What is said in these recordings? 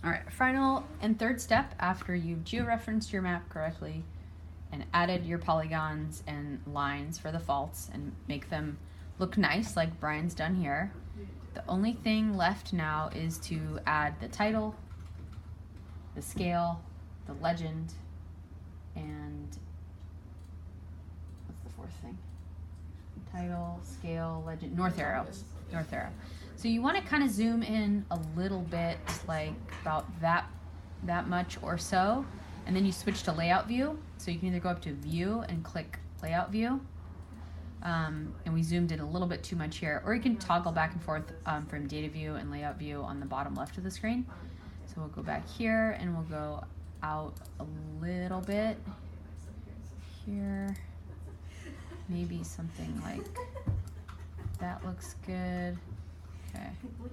All right, final and third step after you've georeferenced your map correctly and added your polygons and lines for the faults and make them look nice like Brian's done here. The only thing left now is to add the title, the scale, the legend, and what's the fourth thing? Title, scale, legend, north arrow. North arrow. So you want to kind of zoom in a little bit, like about that much or so, and then you switch to layout view. So you can either go up to view and click layout view. And we zoomed in a little bit too much here, or you can toggle back and forth from data view and layout view on the bottom left of the screen. So we'll go back here and we'll go out a little bit here. Maybe something like that looks good. Okay. What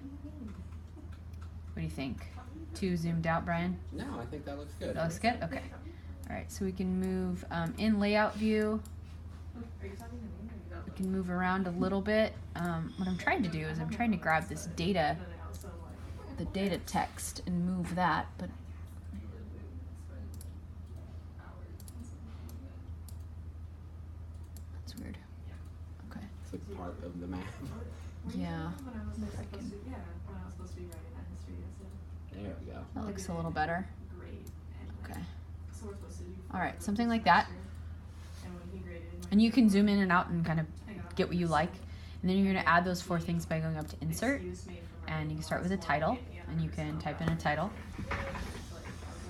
do you think? Too zoomed out, Brian? No, I think that looks good. That looks good? Okay. All right, so we can move in layout view. We can move around a little bit. What I'm trying to do is I'm trying to grab this data, the data text, and move that, but that's weird. Okay. It's like part of the map. Yeah. There we go. That looks a little better. Okay. All right, something like that. And you can zoom in and out and kind of get what you like. And then you're going to add those four things by going up to insert. And you can start with a title. And you can type in a title.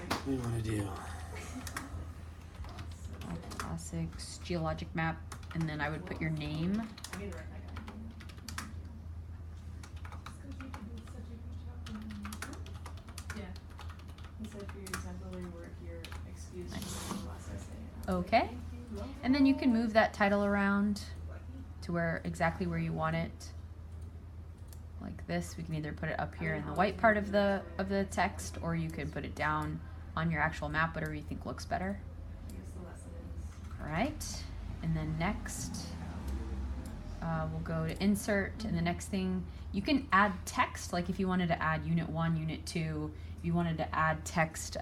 What do you want to do? Classics, geologic map. And then I would put your name. Okay, and then you can move that title around to exactly where you want it, like this. We can either put it up here in the white part of the text, or you could put it down on your actual map, whatever you think looks better. All right, and then next we'll go to insert, and the next thing you can add text, like if you wanted to add unit 1, unit 2, if you wanted to add text.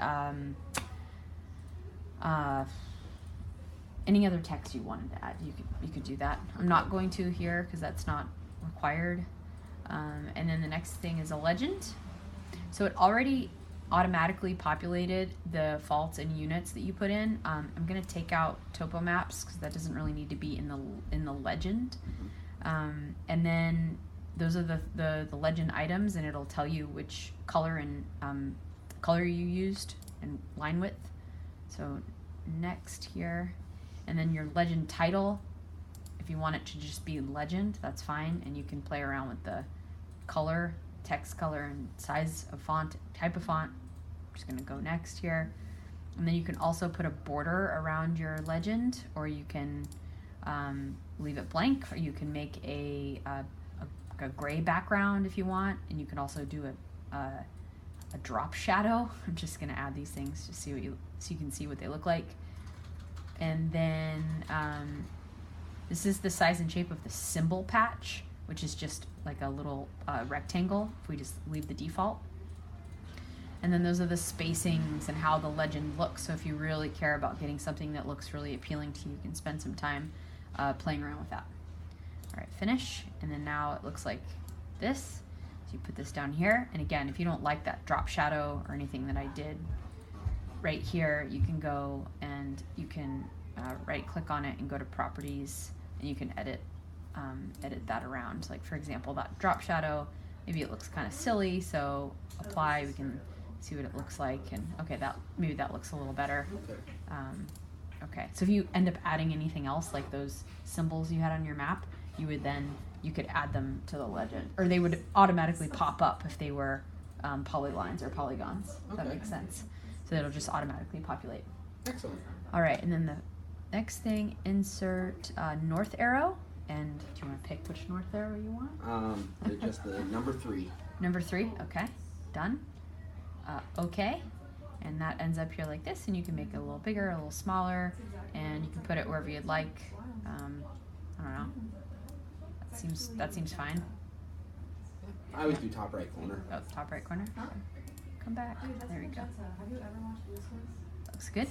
Any other text you wanted to add, you could do that. I'm not going to here because that's not required. And then the next thing is a legend. So it already automatically populated the faults and units that you put in. I'm going to take out topo maps because that doesn't really need to be in the legend. And then those are the legend items, and it'll tell you which color and color you used and line width. So next here. And then your legend title, if you want it to just be legend, that's fine. And you can play around with the color, text color, and size of font, type of font. I'm just gonna go next here. And then you can also put a border around your legend, or you can leave it blank, or you can make a gray background if you want. And you can also do a drop shadow. I'm just gonna add these things to see so you can see what they look like. And then this is the size and shape of the symbol patch, which is just like a little rectangle if we just leave the default. And then those are the spacings and how the legend looks. So if you really care about getting something that looks really appealing to you, you can spend some time playing around with that. All right, finish. And then now it looks like this. So you put this down here. And again, if you don't like that drop shadow or anything that I did, right here you can go and you can right click on it and go to properties, and you can edit that around. Like for example, that drop shadow, maybe it looks kind of silly, so apply, we can see what it looks like, and okay, maybe that looks a little better. Okay, so if you end up adding anything else, like those symbols you had on your map, you could add them to the legend, or they would automatically pop up if they were polylines or polygons, if that makes sense. So it'll just automatically populate. Excellent. All right, and then the next thing, insert north arrow. And do you want to pick which north arrow you want? Just the number 3. Number 3, okay, done. Okay, and that ends up here like this, and you can make it a little bigger, a little smaller, and you can put it wherever you'd like. I don't know. That seems fine. I always do top right corner. Oh, top right corner. Okay. come back. Wait, that's There we go. magenta. Have you ever watched this one? Looks good.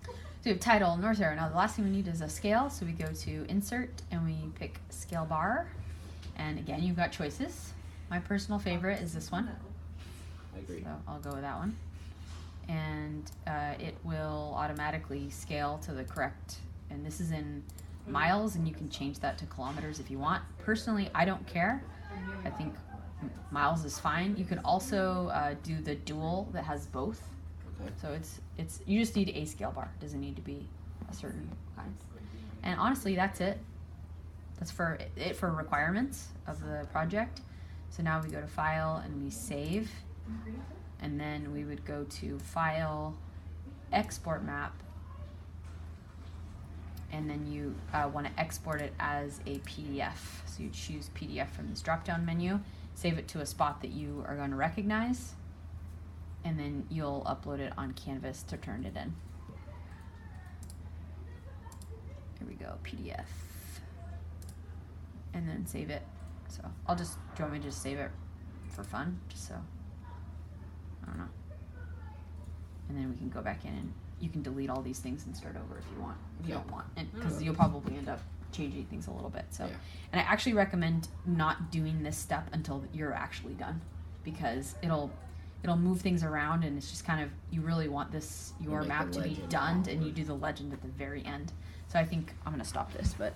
So we have title, north arrow. Now the last thing we need is a scale. So we go to insert and we pick scale bar. And again, you've got choices. My personal favorite is this one. I agree. So I'll go with that one. And it will automatically scale to the correct, and this is in miles, and you can change that to kilometers if you want. Personally, I don't care. I think miles is fine. You can also do the dual that has both. Okay. So it's you just need a scale bar. It doesn't need to be a certain kind. And honestly, that's it. That's for requirements of the project. So now we go to file and we save. And then we would go to file, export map, and then you want to export it as a PDF. So you choose PDF from this drop-down menu, save it to a spot that you are going to recognize, and then you'll upload it on Canvas to turn it in. Here we go, PDF. And then save it. So do you want me to just save it for fun? Just so. I don't know. And then we can go back in and you can delete all these things and start over if you want. If you don't want, because you'll probably end up changing things a little bit. So, and I actually recommend not doing this step until you're actually done, because it'll move things around, and it's just kind of, you really want your map to be done, and you do the legend at the very end. So I think I'm gonna stop this, but.